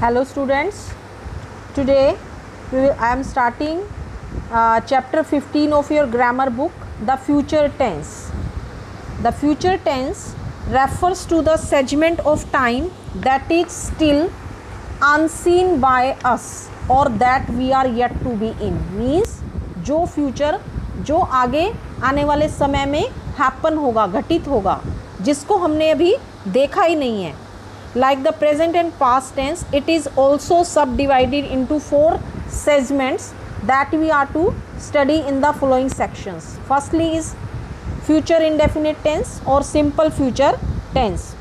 Hello students, today I am starting chapter 15 of your grammar book, the future tense. The future tense refers to the segment of time that is still unseen by us or that we are yet to be in. Means जो future जो आगे आने वाले समय में happen होगा, घटित होगा, जिसको हमने अभी देखा ही नहीं है. Like the present and past tense, it is also subdivided into 4 segments that we are to study in the following sections. Firstly is future indefinite tense or simple future tense.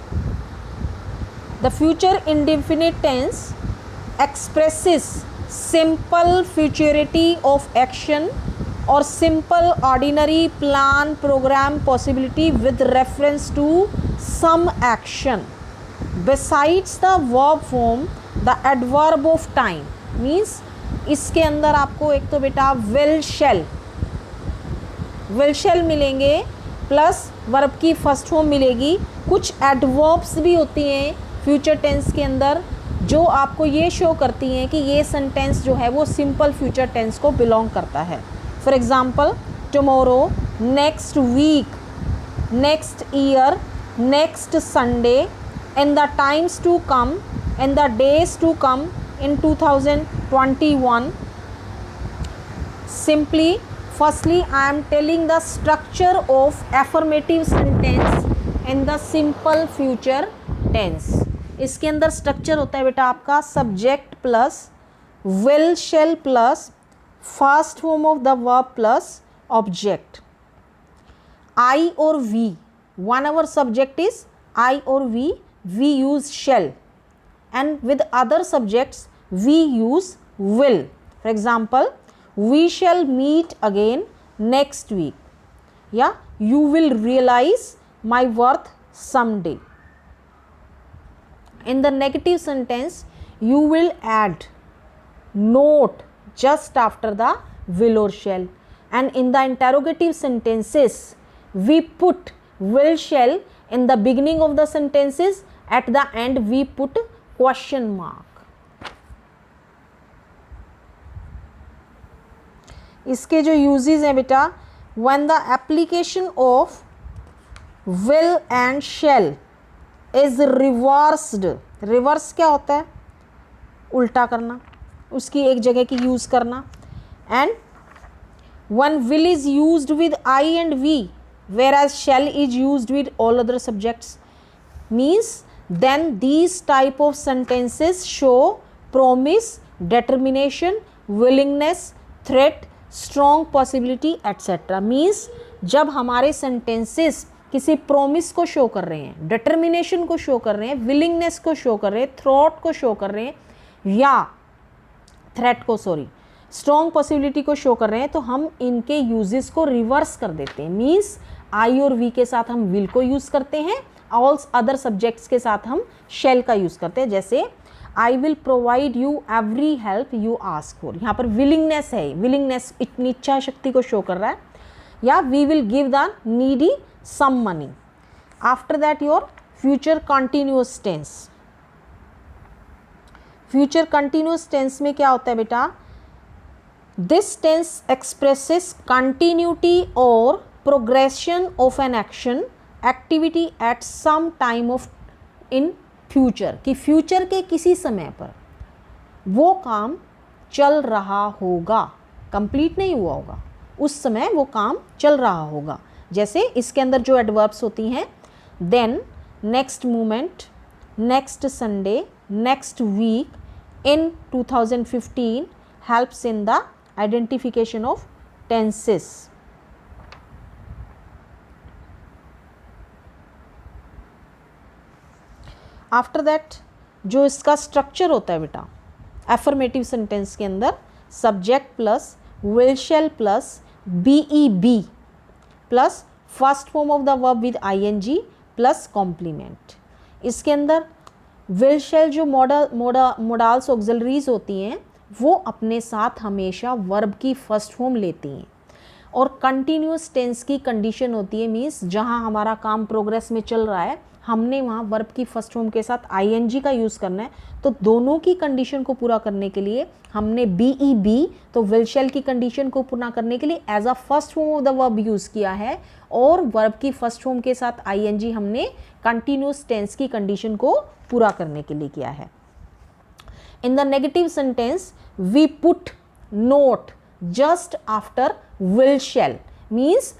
The future indefinite tense expresses simple futurity of action or simple ordinary plan program possibility with reference to some action. Besides the verb form, the adverb of time means इसके अंदर आपको एक तो बेटा will shall मिलेंगे plus verb की first form मिलेगी. कुछ एडवर्ब्स भी होती हैं फ्यूचर टेंस के अंदर जो आपको ये शो करती हैं कि ये सेंटेंस जो है वो सिंपल फ्यूचर टेंस को बिलोंग करता है. For example tomorrow, next week, next year, next Sunday, in the times to come, in the days to come in 2021. Simply, firstly I am telling the structure of affirmative sentence in the simple future tense. इसके अंदर structure होता है बेटा आपका subject plus will shall plus first form of the verb plus object. I और we, one our subject is I or we use shall, and with other subjects we use will. For example, we shall meet again next week. Yeah, you will realize my worth someday. In the negative sentence, you will add not just after the will or shall, and in the interrogative sentences we put will shall in the beginning of the sentences. At the end we put question mark. इसके जो uses हैं बेटा, when the application of will and shall is reversed. reverse क्या होता है? उल्टा करना, उसकी एक जगह की यूज़ करना. and when will is used with I and we whereas shall is used with all other subjects, means then these type of sentences show promise, determination, willingness, threat, strong possibility etc. means जब हमारे sentences किसी promise को show कर रहे हैं, determination को show कर रहे हैं, willingness को show कर रहे हैं, thought को show कर रहे हैं या threat को strong possibility को show कर रहे हैं, तो हम इनके uses को reverse कर देते हैं. means I और we के साथ हम will को use करते हैं, ऑल अदर सब्जेक्ट्स के साथ हम शेल का यूज़ करते हैं. जैसे I will provide you every help you ask for, यहाँ पर विलिंगनेस है, विलिंगनेस इतनी इच्छा शक्ति को शो कर रहा है. या we will give the needy some money. After that your future continuous tense. Future continuous tense में क्या होता है बेटा, दिस टेंस एक्सप्रेसेस कंटिन्यूटी और progression of an action activity at some time of in future, कि future के किसी समय पर वो काम चल रहा होगा, कंप्लीट नहीं हुआ होगा, उस समय वो काम चल रहा होगा. जैसे इसके अंदर जो एडवर्ब्स होती हैं then, next moment, next Sunday, next week, in 2015 helps in the identification of tenses. After that जो इसका स्ट्रक्चर होता है बेटा एफर्मेटिव सेंटेंस के अंदर, subject plus will shall plus BEB plus first form of the verb with ING plus complement. इसके अंदर will शैल जो मोडाल्स ऑक्सिलरीज होती हैं वो अपने साथ हमेशा वर्ब की फर्स्ट फॉर्म लेती हैं. और कंटिन्यूस टेंस की कंडीशन होती है, मीन्स जहाँ हमारा काम प्रोग्रेस में चल रहा है हमने वहाँ वर्ब की फर्स्ट फॉर्म के साथ आईएनजी का यूज़ करना है, तो दोनों की कंडीशन को पूरा करने के लिए हमने बी तो विल शैल की कंडीशन को पूरा करने के लिए as a first form of the verb use किया है, और वर्ब की फर्स्ट फॉर्म के साथ आईएनजी हमने कंटिन्यूस टेंस की कंडीशन को पूरा करने के लिए किया है। In the negative sentence we put not just after will shall, means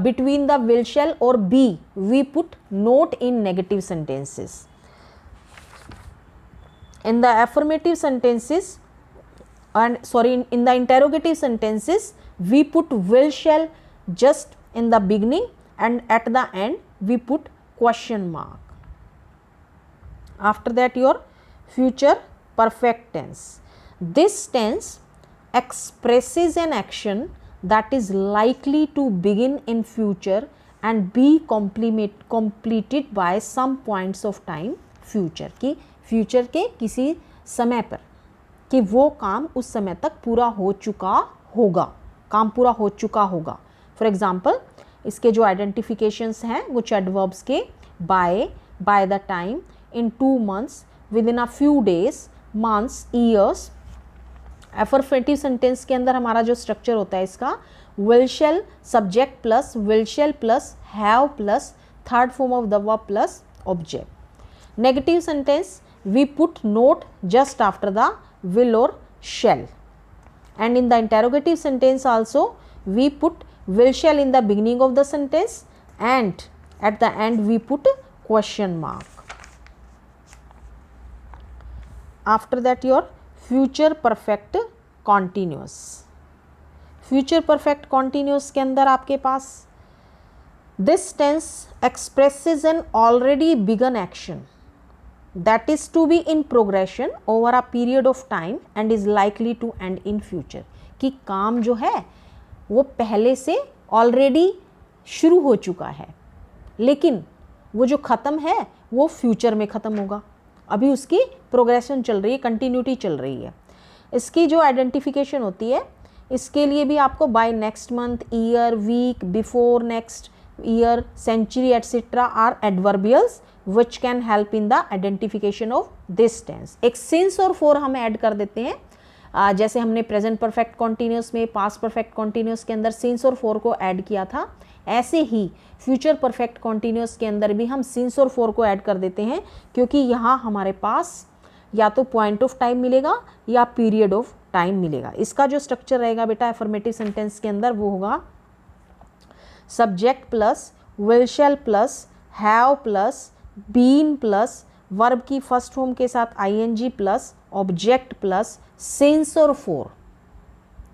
between the will shall or be we put note in negative sentences. In the affirmative sentences and in the interrogative sentences we put will shall just in the beginning and at the end we put question mark. After that your future perfect tense. This tense expresses an action that is likely to begin in future and be completed by some points of time future, कि future के किसी समय पर कि वो काम उस समय तक पूरा हो चुका होगा, काम पूरा हो चुका होगा। फॉर एग्जाम्पल इसके जो आइडेंटिफिकेशंस हैं वो एडवर्ब्स के by the time, in 2 months, within a few days, months, years. Affirmative sentence के अंदर हमारा जो स्ट्रक्चर होता है इसका will shall subject plus will shall plus have plus third form of the verb plus object. Negative sentence we put not just after the will और shall, and in the interrogative sentence also we put will shall in the beginning of the sentence and at the end we put question mark. After that your future perfect continuous. future perfect continuous के अंदर आपके पास this tense expresses an already begun action that is to be in progression over a period of time and is likely to end in future, कि काम जो है वो पहले से ऑलरेडी शुरू हो चुका है लेकिन वो जो ख़त्म है वो फ्यूचर में ख़त्म होगा, अभी उसकी प्रोग्रेशन चल रही है, कंटिन्यूटी चल रही है। इसकी जो आइडेंटिफिकेशन होती है इसके लिए भी आपको by next month, year, week, before next year, century etcetera are adverbials which can help in the identification of this tense. एक since और for हम ऐड कर देते हैं, जैसे हमने प्रेजेंट परफेक्ट कॉन्टीन्यूस में पास्ट परफेक्ट कॉन्टीन्यूस के अंदर since और for को ऐड किया था, ऐसे ही फ्यूचर परफेक्ट कॉन्टीन्यूस के अंदर भी हम since और for को ऐड कर देते हैं, क्योंकि यहाँ हमारे पास या तो पॉइंट ऑफ टाइम मिलेगा या पीरियड ऑफ टाइम मिलेगा। इसका जो स्ट्रक्चर रहेगा बेटा एफर्मेटिव सेंटेंस के अंदर वो होगा subject plus will shall plus have plus been plus verb की फर्स्ट फॉर्म के साथ I N G plus object plus since और फोर।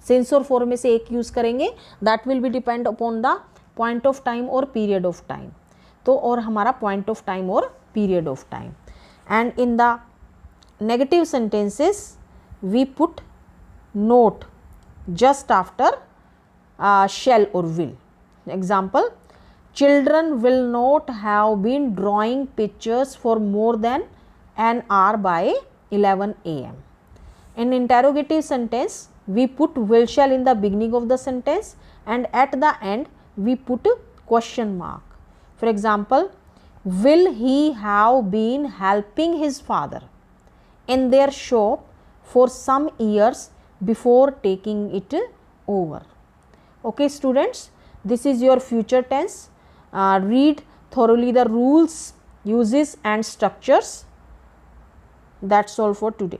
सिंस और फोर में से एक यूज़ करेंगे, that will be depend upon the point of time और पीरियड ऑफ टाइम। तो और हमारा पॉइंट ऑफ टाइम और period of time. And in the negative sentences we put not just after shall or will. Example, children will not have been drawing pictures for more than an hour by 11 a.m. In interrogative sentence, we put will shall in the beginning of the sentence and at the end we put question mark. For example, will he have been helping his father in their shop for some years before taking it over? Okay students, this is your future tense. Read thoroughly the rules, uses and structures. That's all for today.